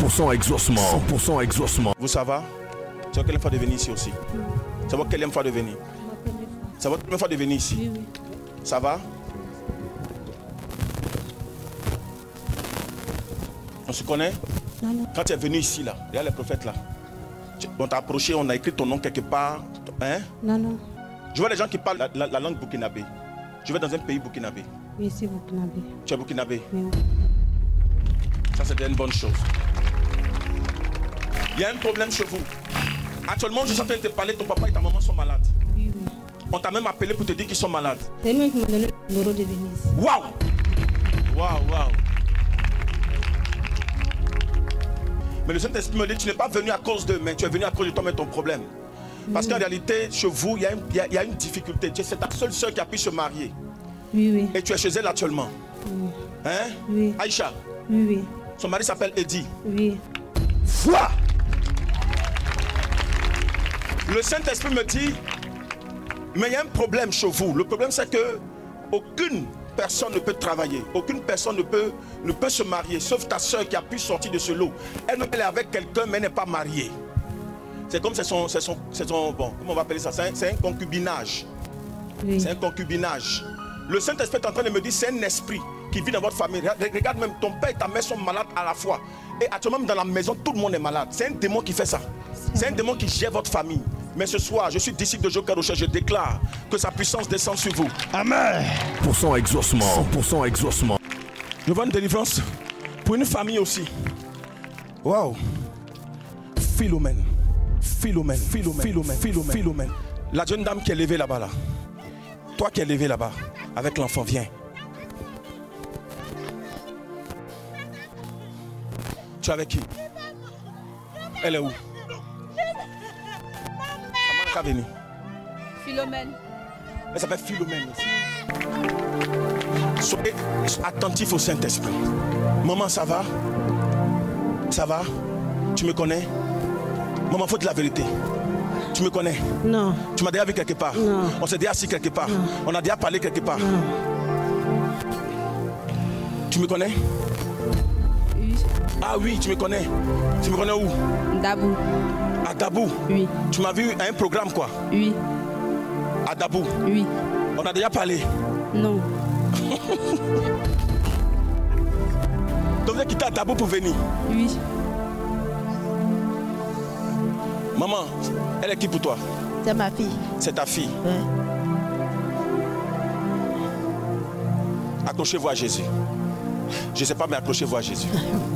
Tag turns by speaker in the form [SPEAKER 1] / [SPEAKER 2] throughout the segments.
[SPEAKER 1] 100% exaucement. 100% exaucement.
[SPEAKER 2] Vous ça va? C'est votre quelle fois de venir ici aussi? C'est votre quelle fois de venir? C'est votre première fois de venir ici?
[SPEAKER 3] Oui, oui.
[SPEAKER 2] Ça va? On se connaît?
[SPEAKER 3] Non, non.
[SPEAKER 2] Quand tu es venu ici, là, il y a les prophètes là. On t'a approché, on a écrit ton nom quelque part. Hein?
[SPEAKER 3] Non, non.
[SPEAKER 2] Je vois les gens qui parlent la langue burkinabé. Je vais dans un pays burkinabé.
[SPEAKER 3] Oui, c'est burkinabé.
[SPEAKER 2] Tu es burkinabé?
[SPEAKER 3] Oui.
[SPEAKER 2] Ça, c'est une bonne chose. Il y a un problème chez vous. Actuellement, je suis en train de te parler, ton papa et ta maman sont malades.
[SPEAKER 3] Oui, oui.
[SPEAKER 2] On t'a même appelé pour te dire qu'ils sont malades.
[SPEAKER 3] C'est lui qui m'a donné le numéro de Venise.
[SPEAKER 2] Waouh! Waouh, waouh! Mais le Saint-Esprit me dit, tu n'es pas venu à cause d'eux, mais tu es venu à cause de toi et ton problème. Parce qu'en réalité, chez vous, il y a une difficulté. C'est ta seule soeur qui a pu se marier.
[SPEAKER 3] Oui, oui.
[SPEAKER 2] Et tu es chez elle actuellement.
[SPEAKER 3] Oui.
[SPEAKER 2] Hein?
[SPEAKER 3] Oui.
[SPEAKER 2] Aïcha.
[SPEAKER 3] Oui, oui.
[SPEAKER 2] Son mari s'appelle Eddie.
[SPEAKER 3] Oui.
[SPEAKER 2] Foi! Le Saint-Esprit me dit, mais il y a un problème chez vous. Le problème, c'est que aucune personne ne peut travailler. Aucune personne ne peut se marier, sauf ta soeur qui a pu sortir de ce lot. Elle est avec quelqu'un, mais elle n'est pas mariée. C'est comme c'est son bon, comment on va appeler ça? C'est un concubinage.
[SPEAKER 3] Oui.
[SPEAKER 2] C'est un concubinage. Le Saint-Esprit est en train de me dire, c'est un esprit qui vit dans votre famille. Regarde même, ton père et ta mère sont malades à la fois. Et actuellement, même dans la maison, tout le monde est malade. C'est un démon qui fait ça. C'est un démon qui gère votre famille. Mais ce soir, je suis disciple de Joker Rocher. Je déclare que sa puissance descend sur vous.
[SPEAKER 1] Amen. 100% exaucement. 100% exaucement.
[SPEAKER 2] Je vois une délivrance pour une famille aussi. Waouh. Philomène. Philomène. Philomène. Philomène. Philomène. Philomène. La jeune dame qui est levée là-bas là. Toi qui es levé là-bas avec l'enfant, viens. Tu es avec qui? Elle est où? Maman n'est pas venue.
[SPEAKER 3] Philomène.
[SPEAKER 2] Elle s'appelle Philomène aussi. Soyez attentifs au Saint-Esprit. Maman, ça va? Ça va? Tu me connais? Maman, faut dire la vérité. Tu me connais?
[SPEAKER 3] Non.
[SPEAKER 2] Tu m'as déjà vu quelque part?
[SPEAKER 3] Non.
[SPEAKER 2] On s'est déjà assis quelque part?
[SPEAKER 3] Non.
[SPEAKER 2] On a déjà parlé quelque part?
[SPEAKER 3] Non.
[SPEAKER 2] Tu me connais?
[SPEAKER 3] Oui.
[SPEAKER 2] Ah oui, tu me connais. Tu me connais où?
[SPEAKER 3] Dabou.
[SPEAKER 2] À Dabou?
[SPEAKER 3] Oui.
[SPEAKER 2] Tu m'as vu à un programme quoi?
[SPEAKER 3] Oui.
[SPEAKER 2] À Dabou?
[SPEAKER 3] Oui.
[SPEAKER 2] On a déjà parlé?
[SPEAKER 3] Non.
[SPEAKER 2] Donc vous avez quitté à Dabou pour venir?
[SPEAKER 3] Oui.
[SPEAKER 2] Maman, elle est qui pour toi?
[SPEAKER 3] C'est ma fille.
[SPEAKER 2] C'est ta fille.
[SPEAKER 3] Oui.
[SPEAKER 2] Accrochez-vous à Jésus. Je ne sais pas, mais accrochez-vous à Jésus.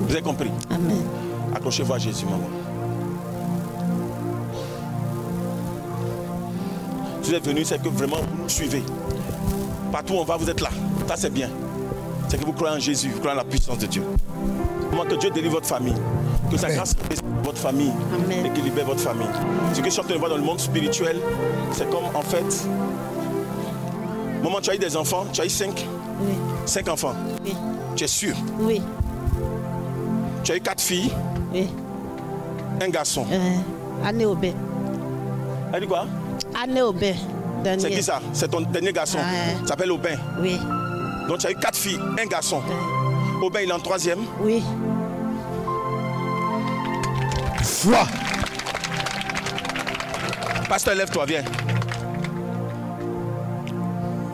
[SPEAKER 2] Vous avez compris?
[SPEAKER 3] Amen.
[SPEAKER 2] Accrochez-vous à Jésus, maman. Si vous êtes venu, c'est que vraiment vous nous suivez. Partout où on va, vous êtes là. Ça, c'est bien. C'est que vous croyez en Jésus, vous croyez en la puissance de Dieu. Comment que Dieu délivre votre famille. Que sa grâce reste votre famille.
[SPEAKER 3] Amen.
[SPEAKER 2] Et qu'il libère votre famille. Ce que je suis en train de voir dans le monde spirituel, c'est comme en fait. Maman, tu as eu des enfants? Tu as eu 5?
[SPEAKER 3] Oui.
[SPEAKER 2] 5 enfants?
[SPEAKER 3] Oui.
[SPEAKER 2] Tu es sûr?
[SPEAKER 3] Oui.
[SPEAKER 2] Tu as eu 4 filles?
[SPEAKER 3] Oui.
[SPEAKER 2] Un garçon?
[SPEAKER 3] Anne Aubin.
[SPEAKER 2] Elle dit quoi?
[SPEAKER 3] Anne Aubin.
[SPEAKER 2] C'est qui ça? C'est ton dernier garçon? Il s'appelle Aubin.
[SPEAKER 3] Oui.
[SPEAKER 2] Donc tu as eu 4 filles, un garçon. Aubin, il est en 3e?
[SPEAKER 3] Oui.
[SPEAKER 2] Foi. Pasteur, lève-toi, viens.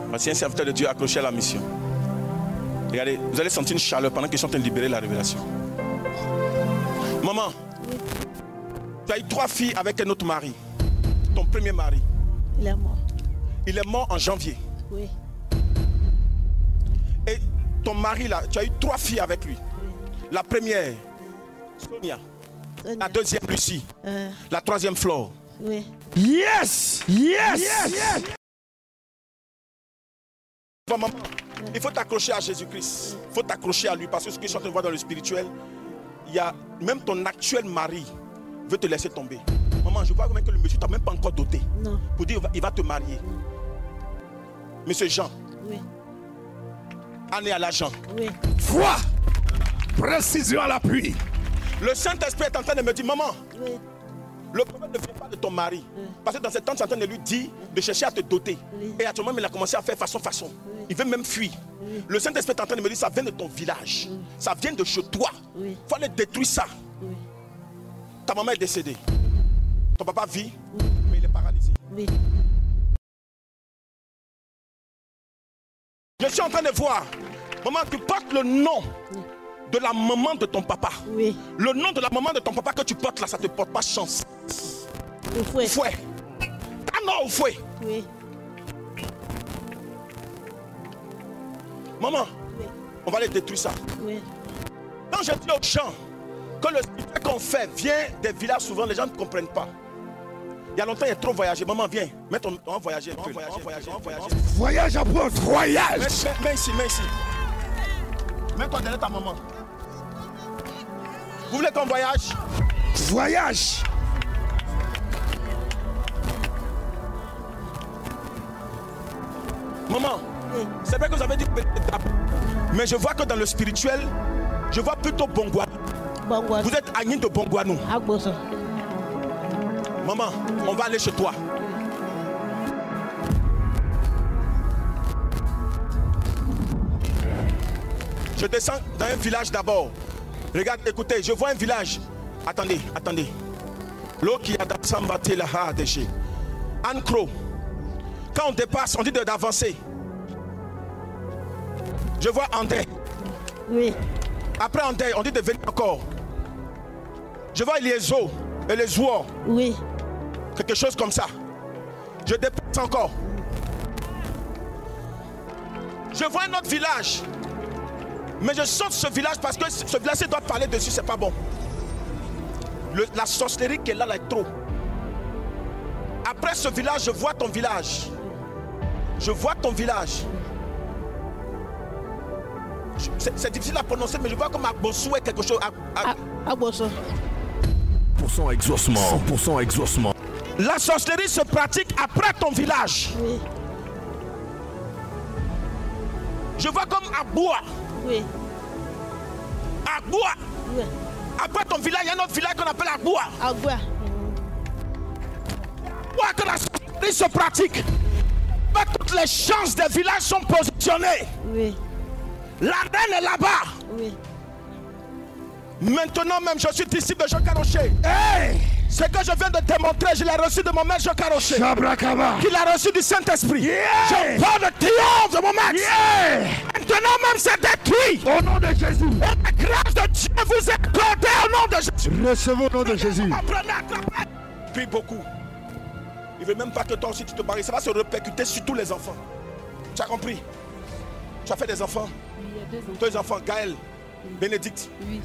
[SPEAKER 2] Voici un serviteur de Dieu accroché à la mission. Regardez, vous allez sentir une chaleur pendant qu'ils sont en train de libérer la révélation. Maman, tu as eu 3 filles avec un autre mari. Ton premier mari.
[SPEAKER 3] Il est mort.
[SPEAKER 2] Il est mort en janvier.
[SPEAKER 3] Oui.
[SPEAKER 2] Et ton mari là, tu as eu 3 filles avec lui. La première, Sonia. La deuxième, Lucie. La troisième, Flore.
[SPEAKER 3] Oui.
[SPEAKER 1] Yes! Yes! Yes!
[SPEAKER 2] Maman, il faut t'accrocher à Jésus-Christ. Il faut t'accrocher à lui parce que ce que je suis en train de voir dans le spirituel, il y a même ton actuel mari veut te laisser tomber. Maman, je vois même que le monsieur t'a même pas encore doté.
[SPEAKER 3] Non.
[SPEAKER 2] Pour dire il va te marier. Monsieur Jean.
[SPEAKER 3] Oui.
[SPEAKER 2] Année à l'argent.
[SPEAKER 3] Oui.
[SPEAKER 1] Foi! Précision à l'appui.
[SPEAKER 2] Le Saint-Esprit est en train de me dire, maman,
[SPEAKER 3] Oui.
[SPEAKER 2] le problème ne vient pas de ton mari. Parce que dans ce temps, tu es en train de lui dire de chercher à te doter. Et actuellement, il a commencé à faire façon. Il veut même fuir. Le Saint-Esprit est en train de me dire, ça vient de ton village. Ça vient de chez toi. Il faut aller détruire ça. ta maman est décédée. Ton papa vit, mais il est paralysé.
[SPEAKER 3] Oui.
[SPEAKER 2] Je suis en train de voir. Maman, tu portes le nom de la maman de ton papa.
[SPEAKER 3] Oui.
[SPEAKER 2] Le nom de la maman de ton papa que tu portes là, ça ne te porte pas chance.
[SPEAKER 3] Le fouet.
[SPEAKER 2] Fouet. Ah non, au fouet.
[SPEAKER 3] Oui.
[SPEAKER 2] Maman,
[SPEAKER 3] Oui.
[SPEAKER 2] on va aller détruire ça.
[SPEAKER 3] Oui.
[SPEAKER 2] Quand je dis aux gens que le spectacle qu'on fait vient des villages, souvent les gens ne comprennent pas. Il y a longtemps, il y a trop voyagé. Maman, viens. Mets ton. On va voyager. On va voyager.
[SPEAKER 1] Voyage apôtre, voyage.
[SPEAKER 2] Mets ici, mets ici. Mets-toi derrière ta maman. Vous voulez qu'on voyage?
[SPEAKER 1] Voyage.
[SPEAKER 2] Maman,
[SPEAKER 3] Oui.
[SPEAKER 2] c'est vrai que vous avez dit mais je vois que dans le spirituel, je vois plutôt Bongouanou.
[SPEAKER 3] Bongouanou.
[SPEAKER 2] Vous êtes Agnine de Bongouanou.
[SPEAKER 3] Agboso.
[SPEAKER 2] Maman, on va aller chez toi. Je descends dans un village d'abord. Regarde, écoutez, je vois un village. Attendez, attendez. L'eau qui a dans Sambate la ha déchet. Ancro. Quand on dépasse, on dit d'avancer. Je vois André.
[SPEAKER 3] Oui.
[SPEAKER 2] Après André, on dit de venir encore. Je vois Eliezo et les Zouors.
[SPEAKER 3] Oui.
[SPEAKER 2] Quelque chose comme ça. Je dépasse encore. Je vois un autre village. Mais je saute ce village parce que ce village doit parler dessus, c'est pas bon. La sorcellerie qui est là, là est trop. Après ce village, je vois ton village. Je vois ton village. C'est difficile à prononcer, mais je vois comme Agbosu est quelque chose.
[SPEAKER 3] Agboso.
[SPEAKER 1] 100% exaucement. 100% exaucement.
[SPEAKER 2] La sorcellerie se pratique après ton village.
[SPEAKER 3] Oui.
[SPEAKER 2] Je vois comme Aboua.
[SPEAKER 3] Oui.
[SPEAKER 2] Aboua.
[SPEAKER 3] Oui.
[SPEAKER 2] Après ton village, il y a un autre village qu'on appelle Aboua.
[SPEAKER 3] Agua.
[SPEAKER 2] Pourquoi que la sorcellerie se pratique? Pas toutes les chances des villages sont positionnées.
[SPEAKER 3] Oui.
[SPEAKER 2] La reine est là-bas.
[SPEAKER 3] Oui.
[SPEAKER 2] Maintenant même, je suis disciple de Jean Carochet. Hey! Ce que je viens de démontrer, je l'ai reçu de mon maître Jean Carochet. Qu'il a reçu du Saint-Esprit.
[SPEAKER 1] Yeah!
[SPEAKER 2] Je parle de triomphe de mon maître.
[SPEAKER 1] Yeah!
[SPEAKER 2] Maintenant même, c'est détruit.
[SPEAKER 1] Au nom de Jésus.
[SPEAKER 2] Et la grâce de Dieu vous est accordée au nom de Jésus.
[SPEAKER 1] Recevez au nom de Jésus.
[SPEAKER 2] Apprenez à attraper. Prie beaucoup. Il ne veut même pas que toi aussi tu te maries. Ça va se répercuter sur tous les enfants. Tu as compris? Tu as fait des enfants?
[SPEAKER 4] Il y a 2 enfants.
[SPEAKER 2] 2 enfants, Gaël, Bénédicte.
[SPEAKER 4] Oui.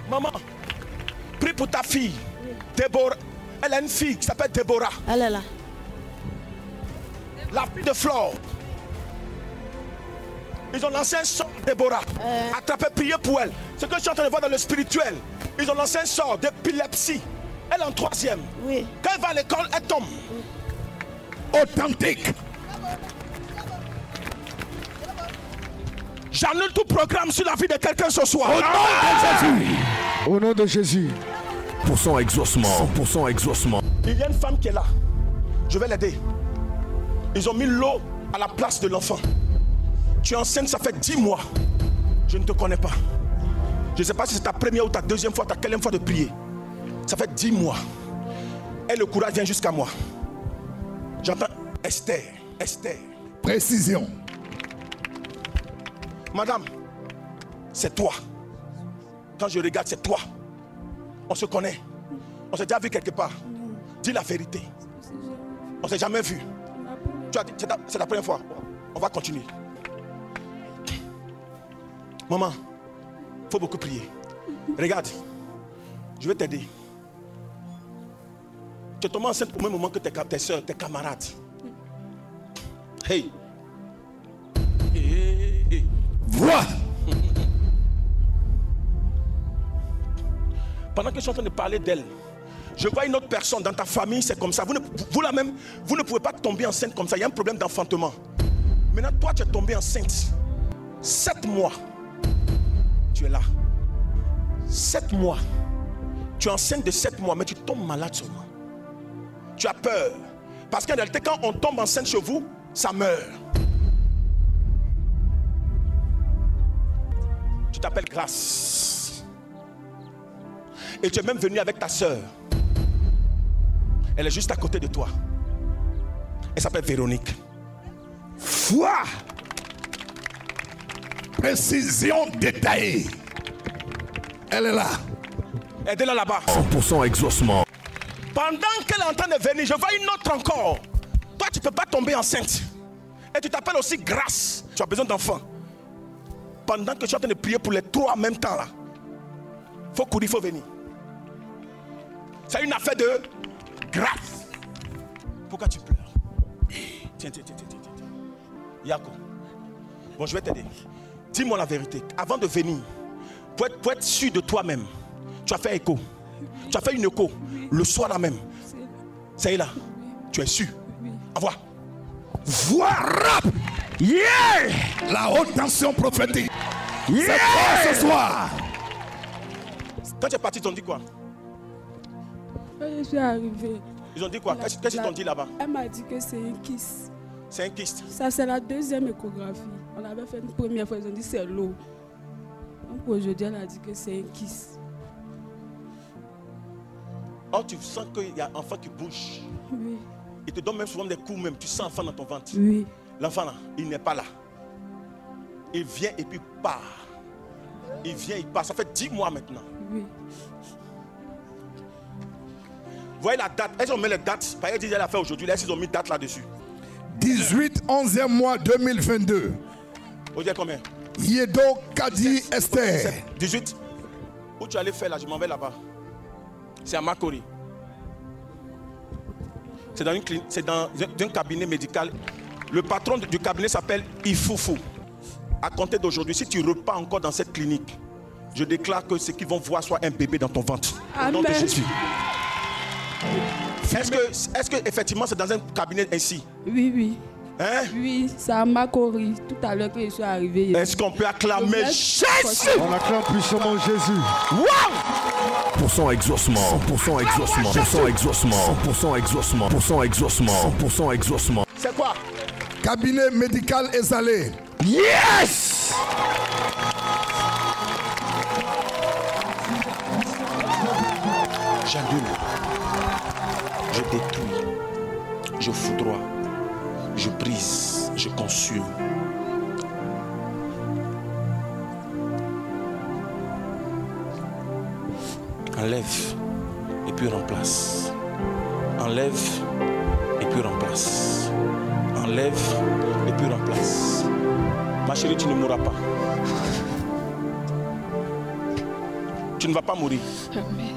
[SPEAKER 2] Maman, prie pour ta fille. Déborah. Elle a une fille qui s'appelle Déborah.
[SPEAKER 3] Elle est là.
[SPEAKER 2] La fille de Flore. Ils ont lancé un sort, Déborah. Attrapez, priez pour elle. Ce que je suis en train de voir dans le spirituel. Ils ont lancé un sort d'épilepsie. Elle est en 3e.
[SPEAKER 3] Oui.
[SPEAKER 2] Quand elle va à l'école, elle tombe.
[SPEAKER 1] Authentique.
[SPEAKER 2] J'annule tout programme sur la vie de quelqu'un ce soir.
[SPEAKER 1] Au nom de Jésus. 100% exaucement. 100% exaucement.
[SPEAKER 2] Il y a une femme qui est là. Je vais l'aider. Ils ont mis l'eau à la place de l'enfant. Tu es enceinte, ça fait 10 mois. Je ne te connais pas. Je ne sais pas si c'est ta première ou ta deuxième fois, ta quatrième fois de prier. Ça fait 10 mois. Et le courage vient jusqu'à moi. J'entends Esther. Esther.
[SPEAKER 1] Précision.
[SPEAKER 2] Madame, c'est toi. Quand je regarde, c'est toi. On se connaît. On s'est déjà vu quelque part. Dis la vérité. On s'est jamais vu. Tu as dit, c'est la première fois. On va continuer. Maman, il faut beaucoup prier. Regarde, je vais t'aider. Tu es tombé enceinte au même moment que tes soeurs, tes camarades. Hey. Hey.
[SPEAKER 1] Vois.
[SPEAKER 2] Pendant que je suis en train de parler d'elle, je vois une autre personne dans ta famille, c'est comme ça. Vous ne pouvez pas tomber enceinte comme ça. Il y a un problème d'enfantement. Maintenant, toi, tu es tombé enceinte. 7 mois. Tu es là. 7 mois. Tu es enceinte de 7 mois, mais tu tombes malade seulement. Tu as peur. Parce qu'en réalité, quand on tombe enceinte chez vous, ça meurt. Tu t'appelles Grâce. Et tu es même venu avec ta soeur. Elle est juste à côté de toi. Elle s'appelle Véronique.
[SPEAKER 1] Foi. Précision détaillée. Elle est là.
[SPEAKER 2] Elle est là-bas.
[SPEAKER 1] 100% exaucement.
[SPEAKER 2] Pendant qu'elle est en train de venir, je vois une autre encore. Toi, tu ne peux pas tomber enceinte. Et tu t'appelles aussi grâce. Tu as besoin d'enfants. Pendant que tu es en train de prier pour les trois en même temps là. Il faut courir, il faut venir. C'est une affaire de grâce. Pourquoi tu pleures? Tiens. Yako. Bon, je vais t'aider. Dis-moi la vérité. Avant de venir, pour être sûr de toi-même, tu as fait écho. Tu as fait une écho le soir là même. C'est là. Tu es sûr. Envoie.
[SPEAKER 1] Voix rap. Yeah. La haute tension prophétique. Yeah. C'est quoi ce soir?
[SPEAKER 2] Quand tu es parti, ils t'ont dit quoi?
[SPEAKER 4] Je suis arrivée.
[SPEAKER 2] Ils ont dit quoi? Qu'est-ce qu'ils t'ont dit là-bas?
[SPEAKER 4] Elle m'a dit que c'est un kyste.
[SPEAKER 2] C'est un kyste.
[SPEAKER 4] Ça, c'est la deuxième échographie. On avait fait une première fois, ils ont dit c'est l'eau. Donc aujourd'hui, elle a dit que c'est un kyste.
[SPEAKER 2] Oh, tu sens qu'il y a un enfant qui bouge.
[SPEAKER 4] Oui.
[SPEAKER 2] Il te donne même souvent des coups même. Tu sens l'enfant dans ton ventre.
[SPEAKER 4] Oui.
[SPEAKER 2] L'enfant là, il n'est pas là. Il vient et puis part. Il vient, il part. Ça fait 10 mois maintenant.
[SPEAKER 4] Oui.
[SPEAKER 2] Vous voyez la date. Est-ce qu'on met les dates? Par exemple, elle a fait aujourd'hui. Là, ils ont mis date là-dessus.
[SPEAKER 1] 18, 11e mois 2022.
[SPEAKER 2] Aujourd'hui, combien?
[SPEAKER 1] Yedo Kadi Esther.
[SPEAKER 2] 18. Où tu allais faire là? Je m'en vais là-bas. C'est à Makori. C'est dans une clinique, c'est dans un cabinet médical. Le patron du cabinet s'appelle Ifoufou. À compter d'aujourd'hui, si tu repars encore dans cette clinique, je déclare que ce qu'ils vont voir soit un bébé dans ton ventre. Au nom de Jésus. Est-ce que effectivement c'est dans un cabinet ainsi?
[SPEAKER 4] Oui, oui.
[SPEAKER 2] Hein?
[SPEAKER 4] Oui, c'est à Makori. Tout à l'heure que je suis arrivée.
[SPEAKER 2] Est-ce qu'on peut acclamer Jésus?
[SPEAKER 1] On acclame puissamment Jésus.
[SPEAKER 2] Wow!
[SPEAKER 1] 100% exaucement. 100% exaucement. 100% exaucement. 100% exaucement. 100% exaucement. 100% exaucement.
[SPEAKER 2] C'est quoi?
[SPEAKER 1] Cabinet médical Ezalé. Yes!
[SPEAKER 2] J'allume, je détruis, je foudroie, je brise, je consume. Enlève et puis remplace. Enlève et puis remplace. Enlève et puis remplace. Ma chérie, tu ne mourras pas. Tu ne vas pas mourir.
[SPEAKER 4] Amen.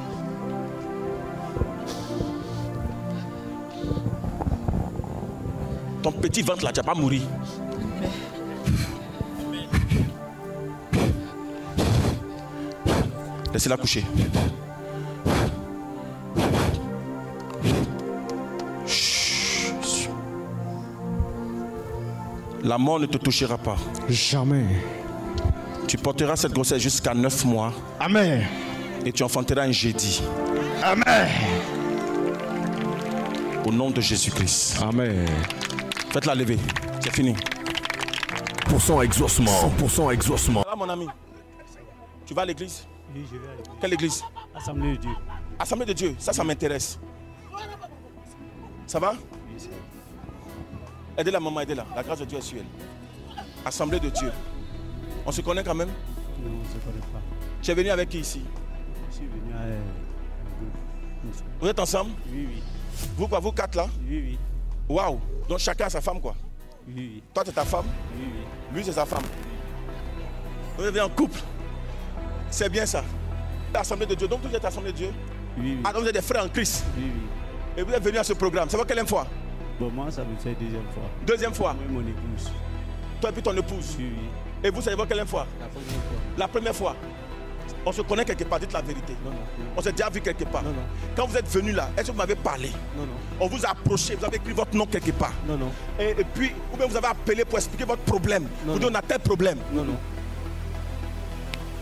[SPEAKER 2] Ton petit ventre là, tu n'as pas mourir. Laissez-la coucher. Chut. La mort ne te touchera pas.
[SPEAKER 1] Jamais.
[SPEAKER 2] Tu porteras cette grossesse jusqu'à 9 mois.
[SPEAKER 1] Amen.
[SPEAKER 2] Et tu enfanteras un jeudi.
[SPEAKER 1] Amen.
[SPEAKER 2] Au nom de Jésus-Christ.
[SPEAKER 1] Amen.
[SPEAKER 2] Faites-la lever. C'est fini.
[SPEAKER 1] 100% exaucement. 100% exaucement.
[SPEAKER 2] Voilà mon ami. Tu vas à l'église?
[SPEAKER 5] Oui, je vais à l'église.
[SPEAKER 2] Quelle église?
[SPEAKER 5] Assemblée de Dieu.
[SPEAKER 2] Assemblée de Dieu. Ça m'intéresse. Ça va?
[SPEAKER 5] Oui, ça va.
[SPEAKER 2] Aidez la maman, aidez-la. La grâce de Dieu est sur elle. Assemblée de Dieu. On se connaît quand même?
[SPEAKER 5] Non, on ne se connaît pas.
[SPEAKER 2] Tu es venu avec qui ici?
[SPEAKER 5] Je suis venu à un groupe.
[SPEAKER 2] Vous êtes ensemble?
[SPEAKER 5] Oui, oui.
[SPEAKER 2] Vous quoi? Vous quatre là?
[SPEAKER 5] Oui, oui.
[SPEAKER 2] Waouh! Donc chacun a sa femme quoi?
[SPEAKER 5] Oui, oui.
[SPEAKER 2] Toi c'est ta femme?
[SPEAKER 5] Oui, oui.
[SPEAKER 2] Lui c'est sa femme. Vous êtes en couple. C'est bien ça. L'Assemblée de Dieu. Donc vous êtes Assemblée de Dieu?
[SPEAKER 5] Oui, oui.
[SPEAKER 2] Ah donc vous êtes des frères en Christ.
[SPEAKER 5] Oui, oui.
[SPEAKER 2] Et vous êtes venu à ce programme. Ça va quelle fois?
[SPEAKER 5] Bon, moi, ça me fait deuxième fois.
[SPEAKER 2] Deuxième fois.
[SPEAKER 5] Moi et mon épouse.
[SPEAKER 2] Toi et puis ton épouse.
[SPEAKER 5] Oui, oui.
[SPEAKER 2] Et vous savez quelle fois?
[SPEAKER 5] La première fois.
[SPEAKER 2] La première fois. On se connaît quelque part, dites la vérité.
[SPEAKER 5] Non, non.
[SPEAKER 2] On s'est déjà vu quelque part.
[SPEAKER 5] Non, non.
[SPEAKER 2] Quand vous êtes venu là, est-ce que vous m'avez parlé?
[SPEAKER 5] Non, non.
[SPEAKER 2] On vous a approché, vous avez écrit votre nom quelque part.
[SPEAKER 5] Non, non.
[SPEAKER 2] Et puis, ou bien vous avez appelé pour expliquer votre problème.
[SPEAKER 5] Non,
[SPEAKER 2] vous dites on a tel problème.
[SPEAKER 5] Non, non.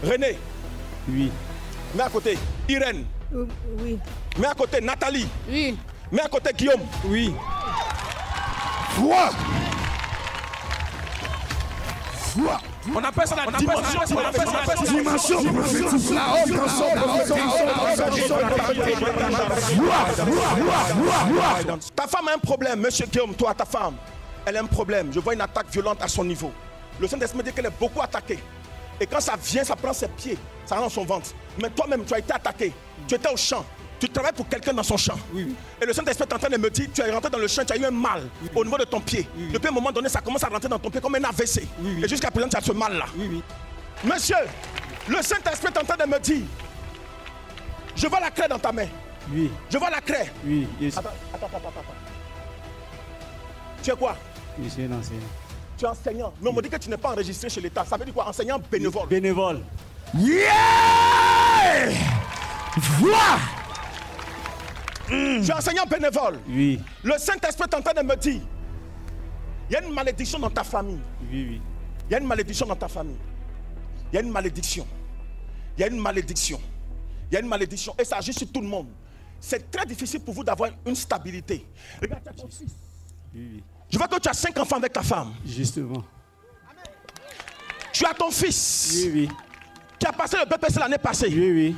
[SPEAKER 2] René,
[SPEAKER 5] Oui.
[SPEAKER 2] mets à côté. Irène,
[SPEAKER 3] Oui.
[SPEAKER 2] mets à côté. Nathalie,
[SPEAKER 3] Oui.
[SPEAKER 2] mets à côté. Guillaume.
[SPEAKER 5] Oui.
[SPEAKER 1] Foi. Foi.
[SPEAKER 2] On appelle ça la dimension prophétique.
[SPEAKER 1] Dimension prophétique. La haute tension.
[SPEAKER 2] Ta femme a un problème, monsieur Guillaume, toi, ta femme, elle a un problème. Je vois une attaque violente à son niveau. Le Saint-Esprit me dit qu'elle est beaucoup attaquée. Et quand ça vient, ça prend ses pieds, ça rentre dans son ventre. Mais toi-même, tu as été attaqué. Tu étais au champ. Tu travailles pour quelqu'un dans son champ. Oui. Et le Saint-Esprit est en train de me dire, tu es rentré dans le champ, tu as eu un mal au niveau de ton pied. Depuis un moment donné, ça commence à rentrer dans ton pied comme un AVC. Et jusqu'à présent, tu as ce mal-là. Monsieur, le Saint-Esprit est en train de me dire, je vois la craie dans ta main.
[SPEAKER 5] Oui.
[SPEAKER 2] Je vois la craie.
[SPEAKER 5] Oui, yes.
[SPEAKER 2] Attends. Tu es quoi?
[SPEAKER 5] Je suis un enseignant.
[SPEAKER 2] Tu es enseignant. Mais on me dit que tu n'es pas enregistré chez l'État. Ça veut dire quoi? Enseignant bénévole.
[SPEAKER 5] Bénévole.
[SPEAKER 1] Yeah! Vois!
[SPEAKER 2] Tu es enseignant bénévole.
[SPEAKER 5] Oui.
[SPEAKER 2] Le Saint-Esprit est en train de me dire, il y a une malédiction dans ta famille.
[SPEAKER 5] Oui.
[SPEAKER 2] Il y a une malédiction dans ta famille. Il y a une malédiction. Il y a une malédiction. Il y a une malédiction. Et ça agit sur tout le monde. C'est très difficile pour vous d'avoir une stabilité. Regarde, tu as ton fils.
[SPEAKER 5] Oui.
[SPEAKER 2] Je vois que tu as 5 enfants avec ta femme.
[SPEAKER 5] Justement.
[SPEAKER 2] Tu as ton fils.
[SPEAKER 5] Oui.
[SPEAKER 2] Qui a passé le BPC l'année passée.
[SPEAKER 5] Oui.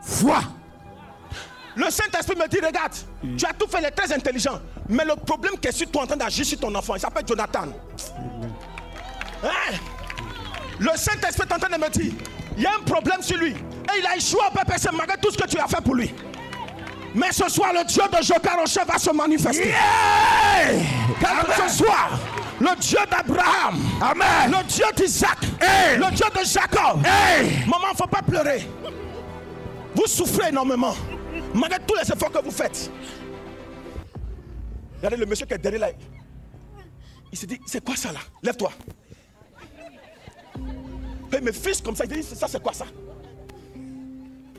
[SPEAKER 1] Vois!
[SPEAKER 2] Le Saint-Esprit me dit, regarde, tu as tout fait, il est très intelligent. Mais le problème qui est sur toi en train d'agir sur ton enfant, il s'appelle Jonathan. Hein? Le Saint-Esprit est en train de me dire, il y a un problème sur lui. Et il a échoué au PPC malgré tout ce que tu as fait pour lui. Mais ce soir, le Dieu de Joker Rocher va se manifester.
[SPEAKER 1] Yeah!
[SPEAKER 2] Ce soir, le Dieu d'Abraham,
[SPEAKER 1] Amen.
[SPEAKER 2] Le Dieu d'Isaac,
[SPEAKER 1] Hey.
[SPEAKER 2] le Dieu de Jacob.
[SPEAKER 1] Hey.
[SPEAKER 2] Maman, il ne faut pas pleurer. Vous souffrez énormément. Malgré tous les efforts que vous faites. Regardez le monsieur qui est derrière là. Il s'est dit, c'est quoi ça là? Lève-toi. Et mes fils comme ça, il dit, ça c'est quoi ça?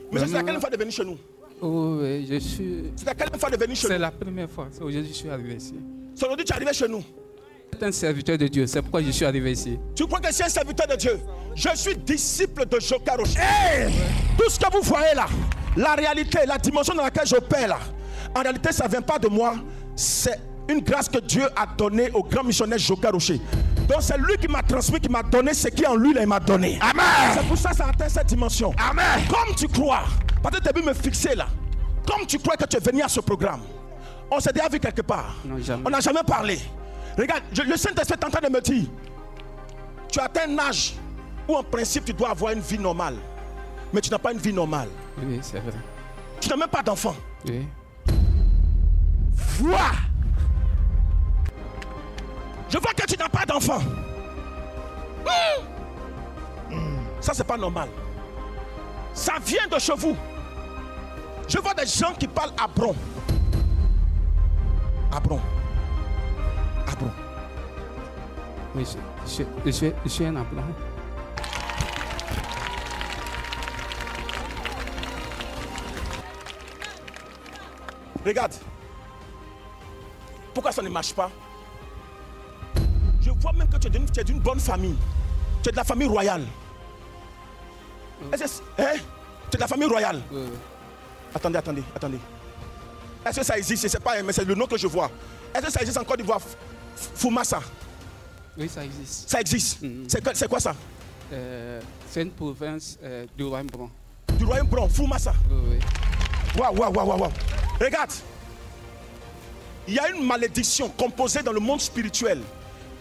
[SPEAKER 2] Monsieur, c'est la quelle fois de venir chez nous?
[SPEAKER 6] Oh, oui, je suis.
[SPEAKER 2] C'est la quelle fois de venir chez nous?
[SPEAKER 6] C'est la première fois. Aujourd'hui, je suis arrivé ici.
[SPEAKER 2] C'est aujourd'hui que tu es arrivé chez nous.
[SPEAKER 6] C'est un serviteur de Dieu, c'est pourquoi je suis arrivé ici.
[SPEAKER 2] Tu crois que c'est un serviteur de Dieu? Je suis disciple de Joker Rocher. Hey! Tout ce que vous voyez là, la réalité, la dimension dans laquelle j'opère là, en réalité, ça ne vient pas de moi. C'est une grâce que Dieu a donnée au grand missionnaire Joker Rocher. Donc c'est lui qui m'a transmis, qui m'a donné ce qui en lui là, il m'a donné.
[SPEAKER 1] Amen.
[SPEAKER 2] C'est pour ça que ça atteint cette dimension.
[SPEAKER 1] Amen.
[SPEAKER 2] Comme tu crois, parce que tu as vu me fixer là, comme tu crois que tu es venu à ce programme, on s'est déjà vu quelque part.
[SPEAKER 6] Non, jamais.
[SPEAKER 2] On n'a jamais parlé. Regarde, le Saint-Esprit est en train de me dire, tu as atteint un âge où en principe tu dois avoir une vie normale. Mais tu n'as pas une vie normale.
[SPEAKER 6] Oui, c'est vrai.
[SPEAKER 2] Tu n'as même pas d'enfant.
[SPEAKER 6] Oui.
[SPEAKER 2] Vois. Je vois que tu n'as pas d'enfant. Ça, c'est pas normal. Ça vient de chez vous. Je vois des gens qui parlent Abron. Abron.
[SPEAKER 6] Oui, je suis un appelant.
[SPEAKER 2] Regarde. Pourquoi ça ne marche pas? Je vois même que tu es d'une bonne famille. Tu es de la famille royale. Hein? Tu es de la famille royale. Attendez. Est-ce que ça existe? C'est pas, mais c'est le nom que je vois. Est-ce que ça existe en Côte d'Ivoire? Foumassa.
[SPEAKER 6] Oui, ça existe.
[SPEAKER 2] Ça existe. C'est quoi ça?
[SPEAKER 6] C'est une province du Royaume-Bron.
[SPEAKER 2] Du Royaume-Bron, Foumassa.
[SPEAKER 6] Oui.
[SPEAKER 2] Waouh. Regarde. Il y a une malédiction composée dans le monde spirituel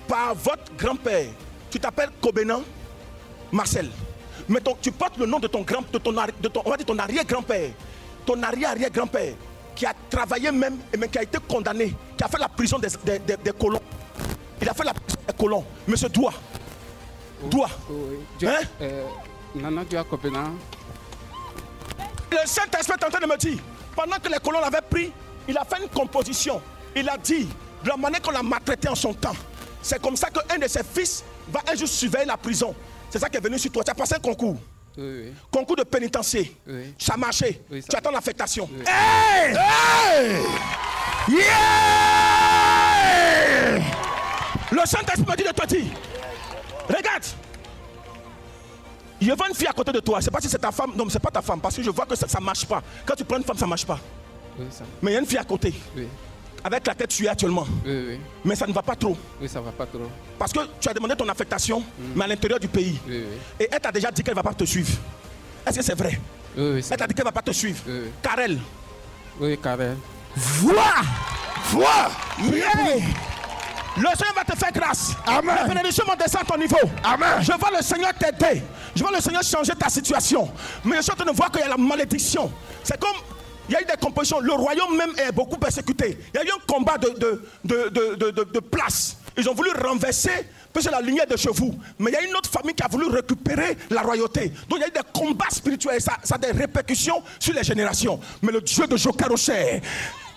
[SPEAKER 2] par votre grand-père. Tu t'appelles Kobenan Marcel. Mais tu portes le nom de ton ton arrière-grand-père. Ton arrière-grand-père qui a travaillé même et même qui a été condamné, qui a fait la prison des colons. Il a fait la prison des colons. Monsieur Doua.
[SPEAKER 6] Oui.
[SPEAKER 2] Hein?
[SPEAKER 6] Dieu Kobenan.
[SPEAKER 2] Le Saint-Esprit est en train de me dire, pendant que les colons l'avaient pris, il a fait une composition. Il a dit, de la manière qu'on l'a maltraité en son temps, c'est comme ça qu'un de ses fils va un jour surveiller la prison. C'est ça qui est venu sur toi. Tu as passé un concours.
[SPEAKER 6] Oui.
[SPEAKER 2] Concours de pénitencier.
[SPEAKER 6] Oui.
[SPEAKER 2] Ça a marché.
[SPEAKER 6] Oui, ça
[SPEAKER 2] tu attends l'affectation.
[SPEAKER 6] Oui.
[SPEAKER 1] Hey! Yeah!
[SPEAKER 2] Le Saint-Esprit me dit de te dire, regarde. Il y a une fille à côté de toi. Je ne sais pas si c'est ta femme. Non, mais ce n'est pas ta femme. Parce que je vois que ça ne marche pas. Quand tu prends une femme, ça ne marche pas.
[SPEAKER 6] Oui, ça.
[SPEAKER 2] Mais il y a une fille à côté.
[SPEAKER 6] Oui.
[SPEAKER 2] Avec la tête tu es actuellement.
[SPEAKER 6] Oui, oui.
[SPEAKER 2] Mais ça ne va pas trop.
[SPEAKER 6] Oui, ça va pas trop.
[SPEAKER 2] Parce que tu as demandé ton affectation, mais à l'intérieur du pays.
[SPEAKER 6] Oui, oui.
[SPEAKER 2] Et elle t'a déjà dit qu'elle ne va pas te suivre. Est-ce que c'est vrai?
[SPEAKER 6] Oui, oui.
[SPEAKER 2] Elle t'a dit qu'elle ne va pas te suivre.
[SPEAKER 6] Oui, oui.
[SPEAKER 2] Karel.
[SPEAKER 6] Oui, Karel.
[SPEAKER 1] Vois. Vois.
[SPEAKER 2] Yeah. Le Seigneur va te faire grâce.
[SPEAKER 1] Amen.
[SPEAKER 2] La bénédiction va descendre à ton niveau.
[SPEAKER 1] Amen.
[SPEAKER 2] Je vois le Seigneur t'aider. Je vois le Seigneur changer ta situation. Mais je suis en train de voir qu'il y a la malédiction. C'est comme, il y a eu des compositions. Le royaume même est beaucoup persécuté. Il y a eu un combat de place. Ils ont voulu renverser parce que la lignée de chevaux. Mais il y a une autre famille qui a voulu récupérer la royauté. Donc il y a eu des combats spirituels. Ça a des répercussions sur les générations. Mais le Dieu de Jokaroché,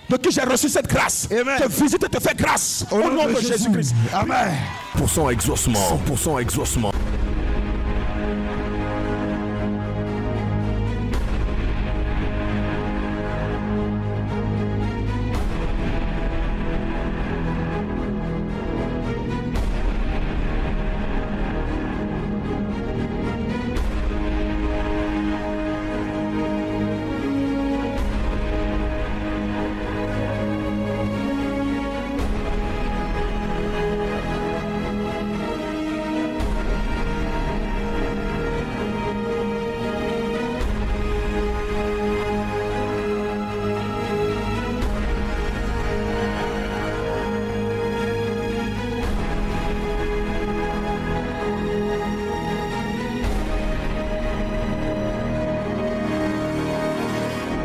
[SPEAKER 2] de qui j'ai reçu cette grâce,
[SPEAKER 1] Amen,
[SPEAKER 2] te visite et te fait grâce au nom de Jésus-Christ.
[SPEAKER 1] Amen.
[SPEAKER 7] Pour son exaucement, pour son exaucement.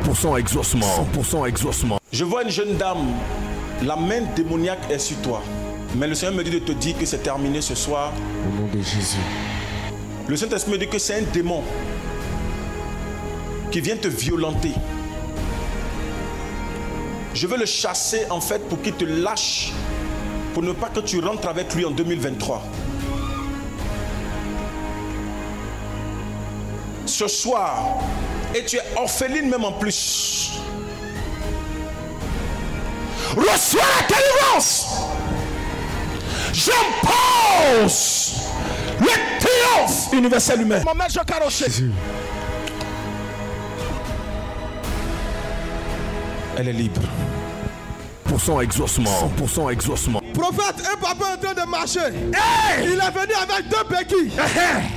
[SPEAKER 7] Pour son exaucement, pour son exaucement.
[SPEAKER 2] Je vois une jeune dame, la main démoniaque est sur toi. Mais le Seigneur me dit de te dire que c'est terminé ce soir.
[SPEAKER 8] Au nom de Jésus.
[SPEAKER 2] Le Saint-Esprit me dit que c'est un démon qui vient te violenter. Je veux le chasser en fait pour qu'il te lâche, pour ne pas que tu rentres avec lui en 2023. Ce soir, et tu es orpheline même en plus.
[SPEAKER 1] Reçois la délivrance. J'impose le triomphe universel humain.
[SPEAKER 2] Mon maître Jokaroché. Elle est libre.
[SPEAKER 7] Pour son exaucement, pour son exaucement.
[SPEAKER 9] Prophète, un papa est en train de marcher. Hey! Il est venu avec 2 béquilles.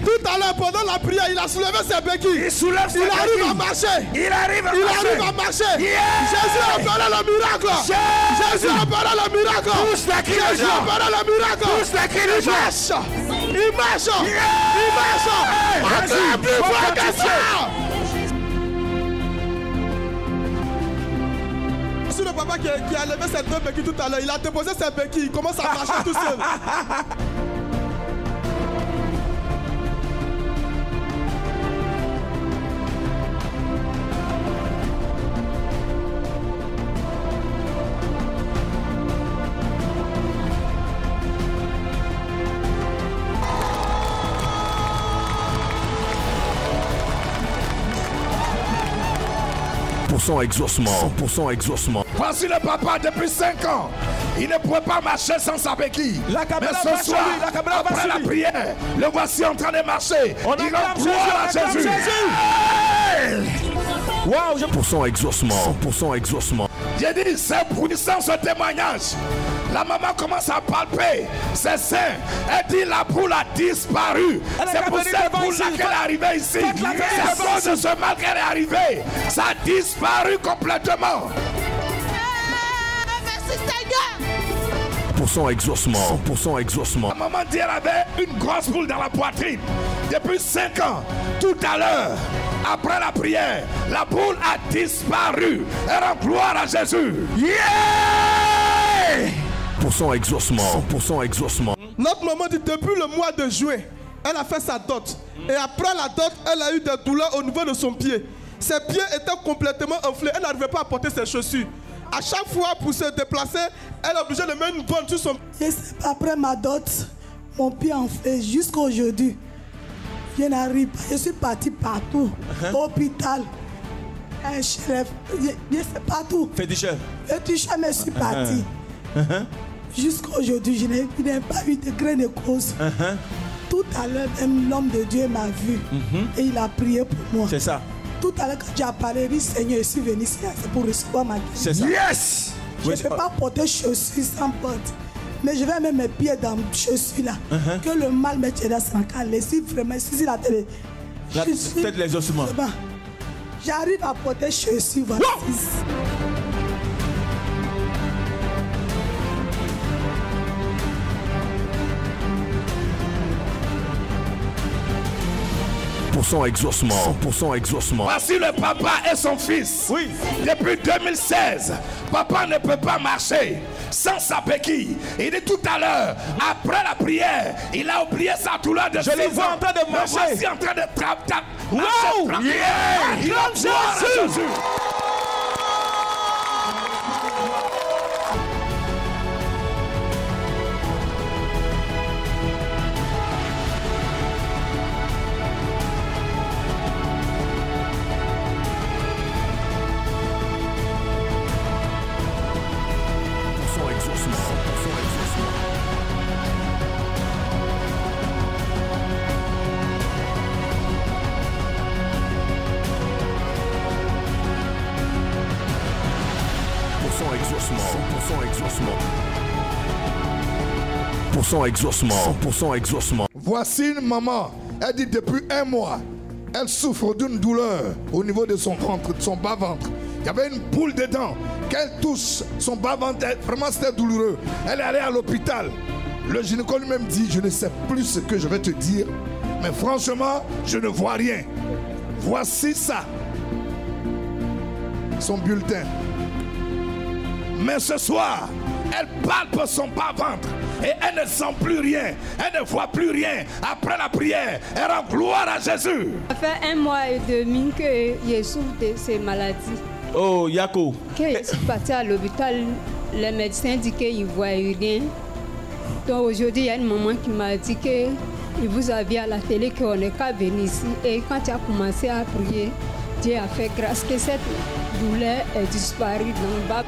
[SPEAKER 9] Tout à l'heure, pendant la prière, il a soulevé ses béquilles. Il arrive à marcher. Il arrive à marcher. Yeah! Jésus a opéré le miracle. Jésus a opéré le miracle. Jésus a opéré le miracle. Il marche. Il marche. Il marche. C'est plus fort que ça. Le papa qui a levé ses 2 béquilles tout à l'heure, il a déposé ses béquilles, il commence à marcher tout seul.
[SPEAKER 7] Pour son exaucement, pour son exaucement.
[SPEAKER 1] Voici le papa depuis 5 ans. Il ne pouvait pas marcher sans sa béquille. Mais ce soir, après la prière, le voici en train de marcher. Il rend gloire à Jésus.
[SPEAKER 2] Wow,
[SPEAKER 7] pour son exaucement, pour son exaucement.
[SPEAKER 1] J'ai dit, c'est puissant ce témoignage. La maman commence à palper ses seins. Elle dit, la boule a disparu. C'est pour cette boule-là qu'elle est arrivée ici. C'est à cause de ce mal qu'elle est arrivée. Ça a disparu complètement.
[SPEAKER 3] Merci Seigneur.
[SPEAKER 7] Pour son exaucement, pour son exaucement.
[SPEAKER 1] La maman dit, elle avait une grosse boule dans la poitrine. Depuis 5 ans, tout à l'heure, après la prière, la boule a disparu. Elle rend gloire à Jésus. Yeah!
[SPEAKER 7] Pour son exaucement, pour son exaucement.
[SPEAKER 9] Notre maman dit depuis le mois de juin, elle a fait sa dot. Et après la dot, elle a eu des douleurs au niveau de son pied. Ses pieds étaient complètement enflés. Elle n'arrivait pas à porter ses chaussures. À chaque fois pour se déplacer, elle est obligée de mettre une bande sur son pied.
[SPEAKER 10] Après ma dot, mon pied enflé jusqu'à aujourd'hui. Je n'arrive pas. Je suis parti partout. Hôpital. Je sais partout.
[SPEAKER 2] Féticheur.
[SPEAKER 10] Féticheur, mais je suis parti. Jusqu'à aujourd'hui, je n'ai pas eu de grain de cause. Tout à l'heure, même l'homme de Dieu m'a vu. Et il a prié pour moi.
[SPEAKER 2] C'est ça.
[SPEAKER 10] Tout à l'heure, quand tu as parlé, dit Seigneur, je suis venu ici, c'est pour recevoir ma guérison.
[SPEAKER 2] C'est ça.
[SPEAKER 1] Yes!
[SPEAKER 10] Je ne peux pas porter chaussures sans porte. Mais je vais mettre mes pieds dans les chaussures là. Que le mal me tienne dans son calme. Si vraiment, si la télé.
[SPEAKER 2] Peut-être les ossements.
[SPEAKER 10] J'arrive à porter chaussures. Voilà.
[SPEAKER 7] Exaucement, 100% exaucement.
[SPEAKER 1] Voici le papa et son fils.
[SPEAKER 2] Oui.
[SPEAKER 1] Depuis 2016, papa ne peut pas marcher sans sa béquille. Il dit tout à l'heure, après la prière, il a oublié sa douleur de 6 ans.
[SPEAKER 2] Je le vois en train de marcher.
[SPEAKER 1] Voici en train de trapper.
[SPEAKER 2] Wow! Yeah!
[SPEAKER 1] Il a Jésus.
[SPEAKER 7] Exaucement.
[SPEAKER 1] Voici une maman, elle dit depuis 1 mois, elle souffre d'une douleur au niveau de son ventre, de son bas-ventre. Il y avait une boule dedans, qu'elle touche, son bas-ventre, vraiment c'était douloureux. Elle est allée à l'hôpital. Le gynécologue lui-même dit, je ne sais plus ce que je vais te dire, mais franchement, je ne vois rien. Voici ça, son bulletin. Mais ce soir, elle palpe son bas-ventre et elle ne sent plus rien, elle ne voit plus rien. Après la prière, elle rend gloire à Jésus.
[SPEAKER 8] Ça fait 1 mois et demi que je souffre de ces maladies.
[SPEAKER 2] Oh, Yako.
[SPEAKER 8] Quand je suis partie à l'hôpital, les médecins disent qu'ils ne voient rien. Donc aujourd'hui, il y a une maman qui m'a dit que vous aviez à la télé qu'on n'est qu'à venir ici. Et quand tu as commencé à prier, Dieu a fait grâce que cette douleur est disparue dans le bas.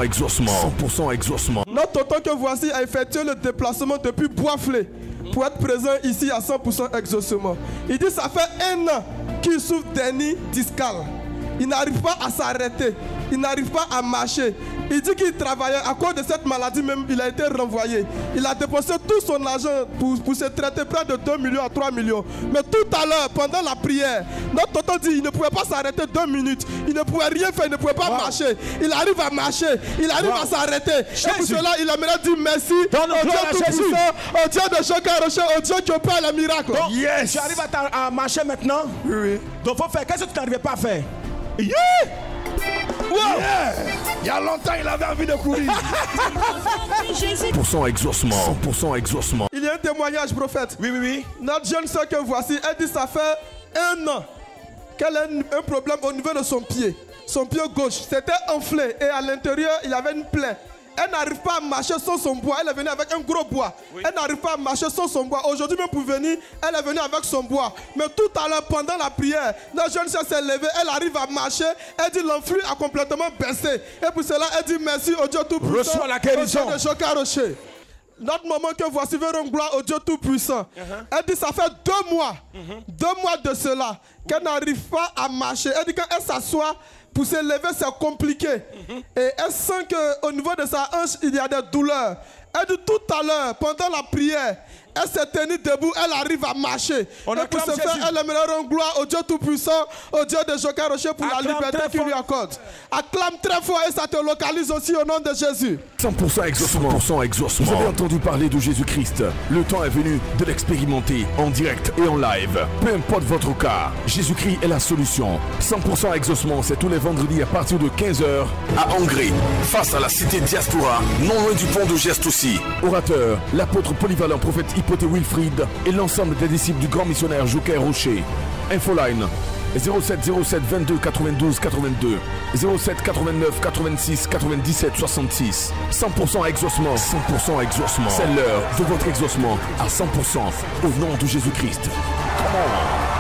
[SPEAKER 7] Exaucement, 100% exaucement.
[SPEAKER 9] Notre tonton que voici a effectué le déplacement depuis Boisflé pour être présent ici à 100% exaucement. Il dit ça fait 1 an qu'il souffre d'hernie discale. Il n'arrive pas à s'arrêter, il n'arrive pas à marcher. Il dit qu'il travaillait à cause de cette maladie même, il a été renvoyé. Il a dépensé tout son argent pour se traiter près de 2 millions à 3 millions. Mais tout à l'heure, pendant la prière, notre tonton dit qu'il ne pouvait pas s'arrêter 2 minutes. Il ne pouvait rien faire, il ne pouvait pas marcher. Il arrive à marcher, il arrive à s'arrêter. Et pour cela, il aimerait dire merci au Dieu tout-puissant, au Dieu de Choka-Rocher, au Dieu qui opère les miracles.
[SPEAKER 2] Donc, tu arrives à marcher maintenant?
[SPEAKER 1] Oui.
[SPEAKER 2] Donc, faut faire. Qu'est-ce que tu n'arrivais pas à faire?
[SPEAKER 1] Yeah! Wow. Yeah. Il y a longtemps, il avait envie de courir.
[SPEAKER 7] 100% exaucement, 100% exaucement.
[SPEAKER 9] Il y a un témoignage, prophète.
[SPEAKER 2] Oui, oui, oui.
[SPEAKER 9] Notre jeune soeur que voici, elle dit ça fait 1 an qu'elle a un problème au niveau de son pied. Son pied gauche, c'était enflé et à l'intérieur, il avait une plaie. Elle n'arrive pas à marcher sans son bois. Elle est venue avec un gros bois. Oui. Elle n'arrive pas à marcher sans son bois. Aujourd'hui même pour venir, elle est venue avec son bois. Mais tout à l'heure, pendant la prière, notre jeune soeur s'est levée. Elle arrive à marcher. Elle dit l'enflux a complètement baissé. Et pour cela, elle dit merci au Dieu Tout-Puissant.
[SPEAKER 2] Reçois la guérison.
[SPEAKER 9] Au Dieu de Choka-Rocher. Notre maman que voici veut rendre gloire au Dieu Tout-Puissant. Elle dit ça fait 2 mois. 2 mois de cela qu'elle n'arrive pas à marcher. Elle dit quand elle s'assoit, pour se lever, c'est compliqué. Et elle sent qu'au niveau de sa hanche, il y a des douleurs. Elle dit tout à l'heure, pendant la prière, elle s'est tenue debout, elle arrive à marcher. Et pour ce faire, elle aimerait rendre gloire au Dieu Tout-Puissant, au Dieu de Choka-Rocher pour la liberté qu'il lui accorde. Acclame très fort et ça te localise aussi au nom de Jésus.
[SPEAKER 7] 100% exaucement, 100% exaucement. Vous avez entendu parler de Jésus-Christ. Le temps est venu de l'expérimenter en direct et en live. Peu importe votre cas, Jésus-Christ est la solution. 100% exaucement, c'est tous les vendredis à partir de 15h à Angers, face à la cité Diaspora, non loin du pont de Geste aussi. Orateur, l'apôtre polyvalent prophète Hypothé Wilfried et l'ensemble des disciples du grand missionnaire Joker-Rocher. Infoline 07 07 22 92 82 07 89 86 97 66. 100% exaucement, 100% exaucement. C'est l'heure de votre exaucement à 100% au nom de Jésus-Christ. Come on.